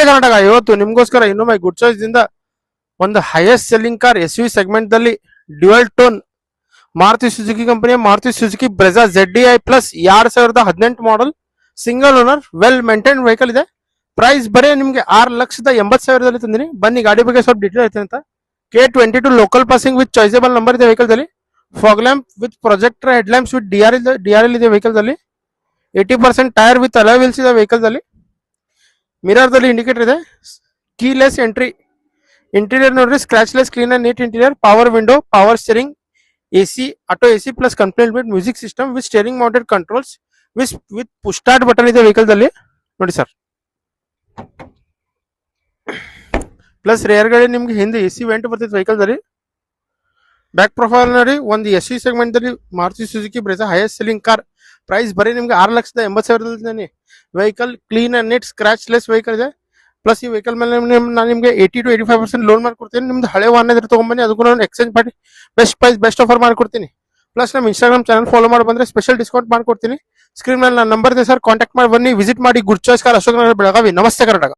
ನಮಸ್ತೆ ಕರ್ನಾಟಕ. ಇವತ್ತು ನಿಮ್ಗೋಸ್ಕರ ಇನ್ನೊಮ್ಮೆ ಗುಡ್ ಚಾಯ್ಸ್ ದಿಂದ ಒಂದು highest selling car SUV segment ದಲ್ಲಿ ಡ್ಯುಯಲ್ ಟೋನ್ ಮಾರುತಿ ಸುಜುಕಿ ಕಂಪನಿಯ Maruti Suzuki Brezza ZDI plus 2018 model single owner well maintain vehicle ಇದೆ. ಪ್ರೈಸ್ ಬರೀ ನಿಮ್ಗೆ 6,80,000 ತಂದಿನಿ. ಬನ್ನಿ ಗಾಡಿ ಬಗ್ಗೆ ಸ್ವಲ್ಪ ಡೀಟೇಲ್ ಐತೆ ಅಂತ. K22 local passing with choiceable number ಇದೆ ವೆಹಿಕಲ್ ದಲ್ಲಿ. Fog lamp with projector head lamps with DRL ಇದೆ ವೆಹಿಕಲ್ ದಲ್ಲಿ. 80% ಟೈರ್ ವಿತ್ ಅಲಾಯ್ ವೀಲ್ಸ್ ಇದೆ ವೆಹಿಕಲ್ ದಲ್ಲಿ. ಮಿರರ್ ದಲ್ಲಿ ಇಂಡಿಕೇಟರ್ ಇದೆ. Keyless entry. ಇಂಟೀರಿಯರ್ ನೋಡ್ರಿ scratchless clean and neat interior. Power window, power steering, AC, auto AC plus complete with music system with steering mounted controls with push start button ಇದೆ vehicle ದಲ್ಲಿ ನೋಡಿ sir. Plus rare ಗಾಡಿ ನಿಮ್ಗೆ ಹಿಂದೆ AC vent ಬರ್ತೈತೆ vehicle ದಲ್ಲಿ. Back profile ನೋಡಿ ಒಂದು SUV ಸೆಗ್ಮೆಂಟ್ ದಲ್ಲಿ Maruti Suzuki Brezza highest selling car. Price ಬರೀ ನಿಮ್ಗೆ 6,80,000 vehicle clean and neat scratchless vehicle ಇದೆ. ಪ್ಲಸ್ ಈ ವೆಹಿಕಲ್ ಮೇಲೆ ನಾನು ನಿಮಗೆ 80 to 85% ಲೋನ್ ಮಾಡ್ಕೊಡ್ತೀನಿ. ನಿಮ್ದು ಹಳೆ ವಾಹನ ಇದ್ರೆ ತಗೊಂಡ್ಬನ್ನಿ, ಅದಕ್ಕೂ ನಾನು ಎಕ್ಸ್ಚೇಂಜ್ ಮಾಡಿ ಬೆಸ್ಟ್ ಪ್ರೈಸ್ ಬೆಸ್ಟ್ ಆಫರ್ ಮಾಡ್ಕೊಡ್ತೀನಿ. ಪ್ಲಸ್ ನಮ್ಮ ಇನ್ಸ್ಟಾಗ್ರಾಮ್ ಚಾನಲ್ ಫಾಲೋ ಮಾಡಿ ಬಂದ್ರೆ ಸ್ಪೆಷಲ್ ಡಿಸ್ಕೌಂಟ್ ಮಾಡ್ಕೊಡ್ತೀನಿ. ಸ್ಕ್ರೀನ್ ಮೇಲೆ ನನ್ನ ನಂಬರ್ ಇದೆ ಸರ್, ಕಾಂಟ್ಯಾಕ್ಟ್ ಮಾಡಿ ಬನ್ನಿ, ವಿಸಿಟ್ ಮಾಡಿ. Good choice car, Ashok Nagar, Belagavi. ನಮಸ್ತೆ ಕರ್ನಾಟಕ.